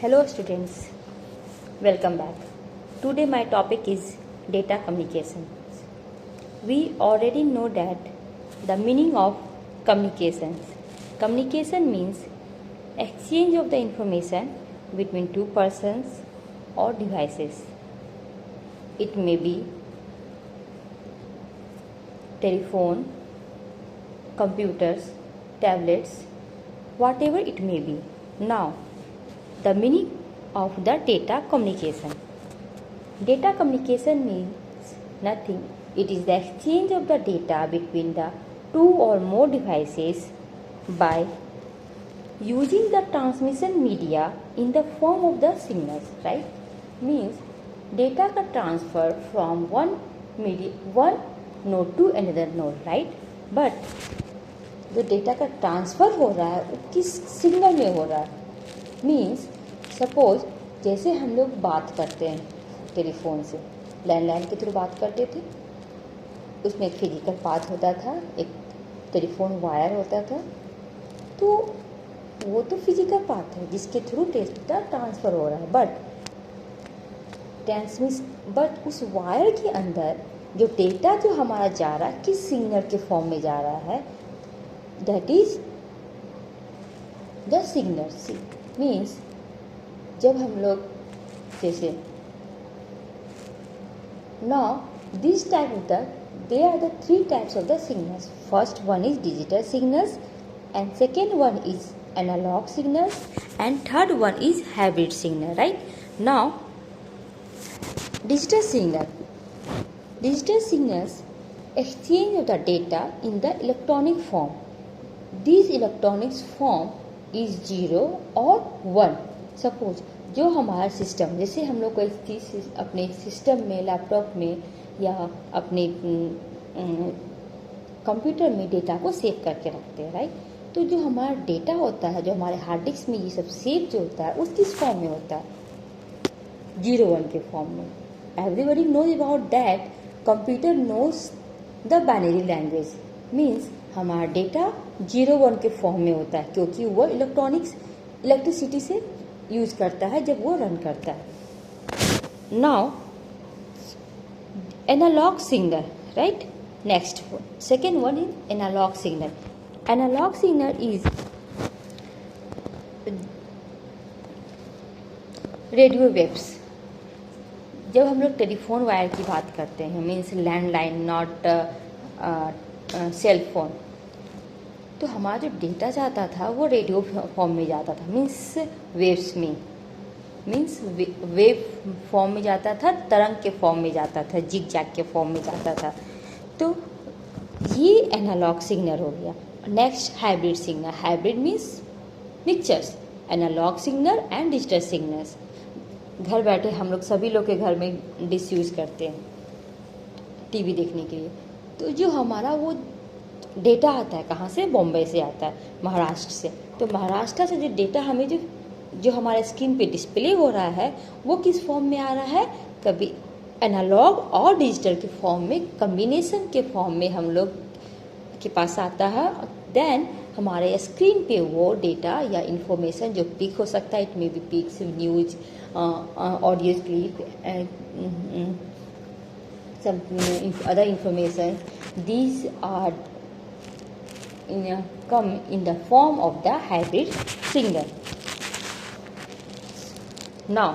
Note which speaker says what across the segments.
Speaker 1: Hello students, welcome back. Today my topic is data communication. We already know that the meaning of communications. Communication means exchange of the information between two persons or devices. It may be telephone, computers, tablets, whatever it may be. Now, the meaning of the data communication. Data communication means nothing. It is the exchange of the data between the two or more devices by using the transmission media in the form of the signals, right? Means data का transfer from one node to another node, right? But जो data का transfer हो रहा है वो किस signal में हो रहा है? मीन्स सपोज जैसे हम लोग बात करते हैं टेलीफोन से, लैंडलाइन के थ्रू बात करते थे, उसमें एक फिजिकल पाथ होता था, एक टेलीफोन वायर होता था, तो वो तो फिजिकल पाथ है जिसके थ्रू डेटा ट्रांसफ़र हो रहा है। बट उस वायर के अंदर जो डेटा जो हमारा जा रहा है किस सिग्नल के फॉर्म में जा रहा है, that is the signal. Means जब हम लोग जैसे now this type of the they are the three types of the signals. First one is digital signals and second one is analogue signals and third one is hybrid signal, right? Now digital signals exchange of the data in the electronic form. These electronic form is 0 or 1. Suppose जो हमारा system, जैसे हम लोग कोई चीज़ अपने system में, laptop में या अपने कंप्यूटर में डेटा को सेव करके रखते हैं, राइट? तो जो हमारा डेटा होता है, जो हमारे हार्ड डिस्क में ये सब सेव जो होता है, उस किस फॉर्म में होता है? 0-1 के फॉर्म में। Everybody knows about that. Computer knows the binary language. Means हमारा डेटा 0-1 के फॉर्म में होता है क्योंकि वो इलेक्ट्रिसिटी से यूज करता है जब वो रन करता है। Now analogue signal, right? Next second one is analogue signal. Analogue signal is radio waves. जब हम लोग टेलीफोन वायर की बात करते हैं, means landline, not cell phone, तो हमारा जो डेटा जाता था वो रेडियो फॉर्म में जाता था, मीन्स वेव्स में, मीन्स वेव फॉर्म में जाता था, तरंग के फॉर्म में जाता था, जिग जैग के फॉर्म में जाता था। तो ये एनालॉग सिग्नल हो गया। Next hybrid signal. Hybrid means mixtures, analogue signal and digital signals. घर बैठे हम लोग सभी लोग के घर में डिश यूज़ करते हैं टीवी देखने के लिए। तो जो हमारा वो डेटा आता है कहाँ से? बॉम्बे से आता है, महाराष्ट्र से। तो महाराष्ट्र से जो डेटा हमें जो हमारे स्क्रीन पे डिस्प्ले हो रहा है वो किस फॉर्म में आ रहा है? कभी एनालॉग और डिजिटल के फॉर्म में, कम्बिनेशन के फॉर्म में हम लोग के पास आता है। देन हमारे स्क्रीन पे वो डेटा या इन्फॉर्मेशन जो पिक हो सकता है, it may be pics, news, audio clip, some other information. These are come in the form of the hybrid signal. Now,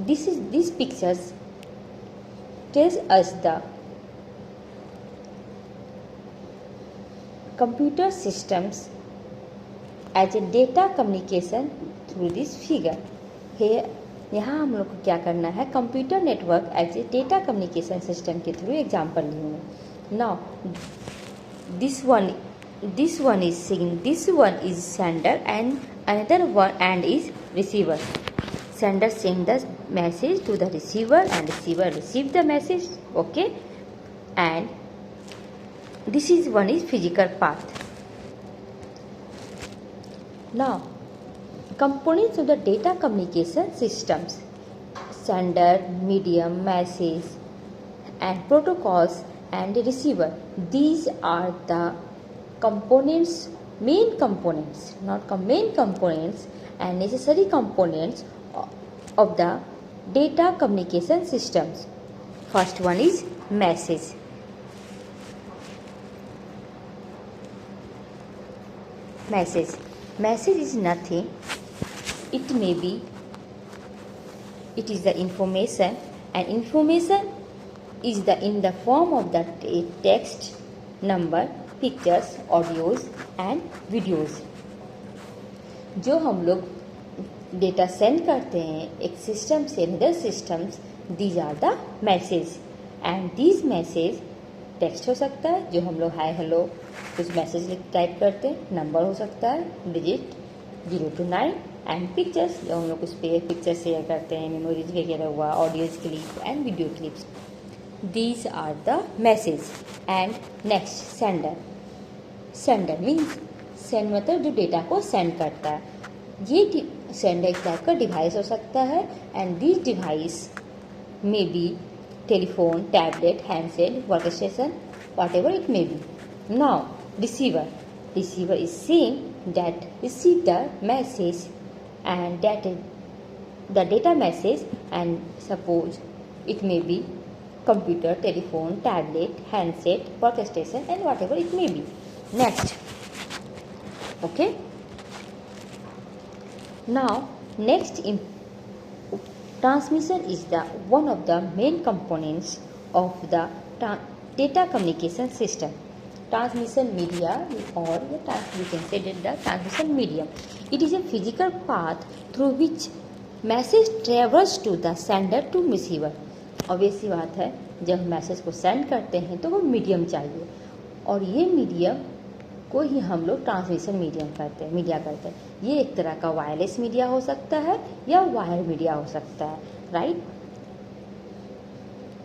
Speaker 1: these pictures tells us the computer systems as a data communication through this figure है। यहाँ हम लोग को क्या करना है? Computer network as a data communication system के through example लूँगा। Now this one is sender and another one and is receiver. Sender send the message to the receiver and receiver receive the message, okay? And this is one is physical path. Now components of the data communication systems: sender, medium, message, and protocols and receiver. These are the components main components, main components and necessary components of the data communication systems. First one is message. Message is nothing. It is the information, and information is in the form of the text, number, pictures, audios and videos. जो हम लोग data send करते हैं एक system से other systems, these are the message, and these message text हो सकता है, जो हम लोग हाय हेलो कुछ मैसेज टाइप करते हैं, नंबर हो सकता है डिजिट 0 to 9, एंड पिक्चर्स जो हम लोग कुछ पिक्चर शेयर करते हैं, मेमोरीज वगैरह हुआ, audios clip and video clips. These are the message. And next sender means send मतलब जो डेटा को सेंड करता है. ये सेंडर एक टाइप का डिवाइस हो सकता है, and this device may be telephone, tablet, handset, work station, whatever it may be. Now receiver is same that receive the message and that the data message, and suppose it may be computer, telephone, tablet, handset, workstation and whatever it may be. Next, okay, now next transmission is the one of the main components of the data communication system. Transmission media, or we can say that the transmission medium, it is a physical path through which message travels to the sender to receiver. obvious सी बात है, जब message को send करते हैं तो वो medium चाहिए, और ये मीडियम को ही हम लोग ट्रांसमिशन मीडिया करते हैं. ये एक तरह का वायरलेस मीडिया हो सकता है या वायर मीडिया हो सकता है, right.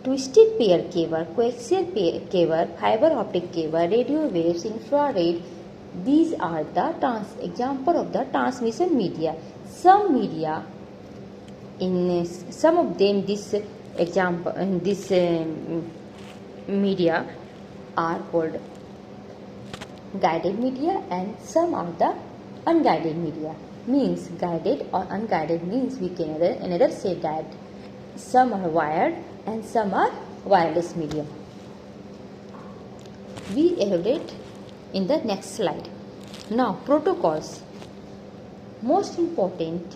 Speaker 1: Twisted pair cable, coaxial cable, fibre optic cable, radio waves, infrared, these are the example of the transmission media. Some media, in some of them, this media are called guided media, and some are the unguided media. Means guided or unguided means we can another say that some are wired and some are wireless medium. We elaborate in the next slide. Now protocols, most important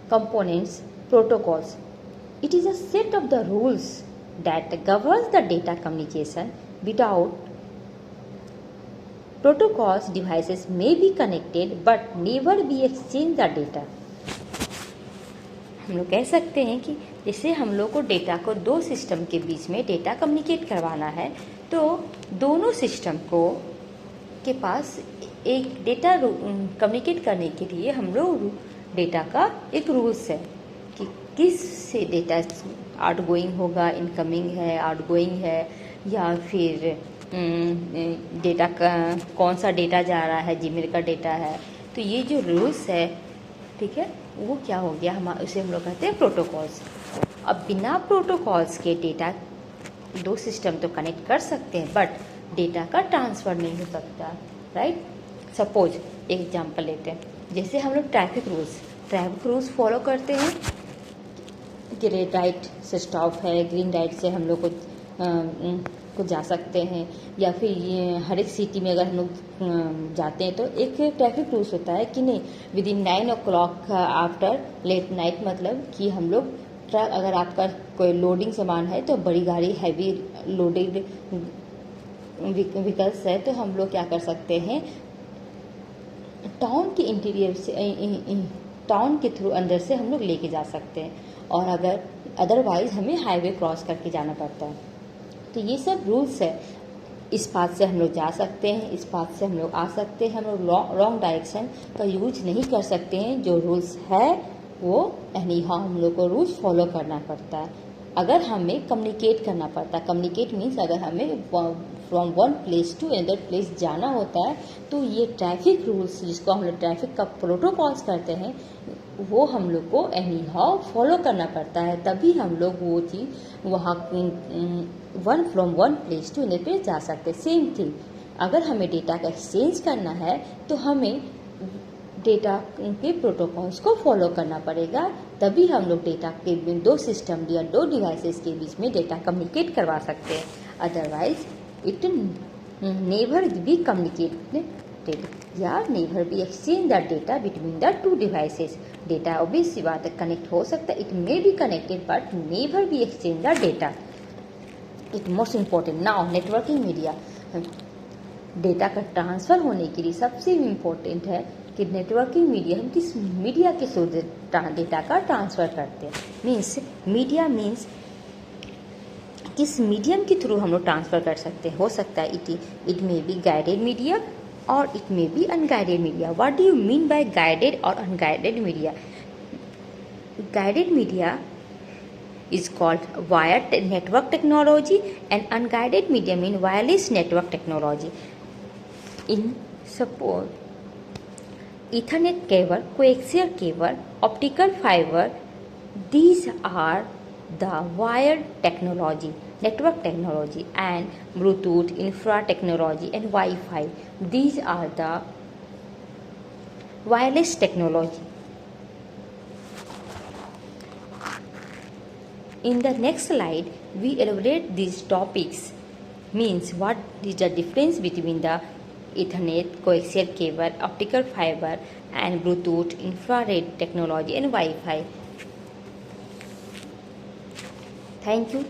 Speaker 1: components. Protocols, it is a set of the rules that governs the data communication. Without protocols, devices may be connected but never be exchange the data. हम लोग कह सकते हैं कि जैसे हम लोग को डेटा को दो सिस्टम के बीच में डेटा कम्युनिकेट करवाना है, तो दोनों सिस्टम को के पास एक डेटा कम्युनिकेट करने के लिए हम लोग डेटा का एक रूल्स है कि किस से डेटा आउटगोइंग होगा, इनकमिंग है, आउटगोइंग है, या फिर डेटा का कौन सा डेटा जा रहा है, जीमेल का डेटा है. तो ये जो रूल्स है, ठीक है, वो क्या हो गया, उसे हम लोग कहते हैं प्रोटोकॉल्स. अब बिना प्रोटोकॉल्स के डेटा दो सिस्टम तो कनेक्ट कर सकते हैं, बट डेटा का ट्रांसफ़र नहीं हो सकता, राइट. सपोज एक एग्जांपल लेते हैं, जैसे हम लोग ट्रैफिक रूल्स फॉलो करते हैं कि रेड लाइट से स्टॉप है, ग्रीन लाइट से हम लोग को जा सकते हैं, या फिर ये हर एक सिटी में अगर हम लोग जाते हैं तो एक ट्रैफिक रूल्स होता है कि नहीं, within 9 o'clock after late night, मतलब कि हम लोग ट्रक, अगर आपका कोई लोडिंग सामान है तो बड़ी गाड़ी, हैवी लोडेड व्हीकल्स है, तो हम लोग क्या कर सकते हैं, टाउन के इंटीरियर से, टाउन के थ्रू अंदर से हम लोग लेके जा सकते हैं, और अगर अदरवाइज हमें हाईवे क्रॉस करके जाना पड़ता है. तो ये सब रूल्स है. इस पाथ से हम लोग जा सकते हैं, इस पाथ से हम लोग आ सकते हैं. हम लोग रॉन्ग डायरेक्शन का यूज नहीं कर सकते हैं. जो रूल्स है वो एनी हाउ हम लोग को रूल्स फॉलो करना पड़ता है. अगर हमें कम्युनिकेट करना पड़ता है, कम्युनिकेट मीन्स अगर हमें from one place to another place जाना होता है, तो ये ट्रैफिक रूल्स, जिसको हम लोग ट्रैफिक का प्रोटोकॉल्स करते हैं, वो हम लोग को एनी हाउ फॉलो करना पड़ता है. तभी हम लोग वो चीज़ वहाँ from one place to another place जा सकते हैं. सेम थिंग अगर हमें डेटा का एक्सचेंज करना है तो हमें डेटा के प्रोटोकॉल्स को फॉलो करना पड़ेगा, तभी हम लोग डेटा के दो सिस्टम या दो डिवाइसेस के बीच में डेटा कम्युनिकेट करवा सकते हैं। Otherwise it never be communicated या never be exchange the data between the two devices. Data obvious सी बात है कनेक्ट हो सकता है, it may be connected but never be exchange the data. It most important now networking media. Data का transfer होने के लिए सबसे इम्पोर्टेंट है कि नेटवर्किंग मीडिया, हम किस मीडिया के थ्रू डेटा का ट्रांसफ़र करते हैं। मीडिया मीन्स किस मीडियम के थ्रू हम लोग ट्रांसफ़र कर सकते हैं। हो सकता है it may be guided media और it may be unguided media. What do you mean by guided और unguided media? Guided media is called wired network technology and unguided media mean wireless network technology. In support Ethernet cable, coaxial cable, optical fiber, these are the wired technology, network technology, and Bluetooth, infra technology and Wi-Fi. These are the wireless technology. In the next slide, we elaborate these topics. Means what is the difference between the Ethernet, coaxial cable, optical fiber, and Bluetooth, infrared technology, and Wi-Fi. Thank you.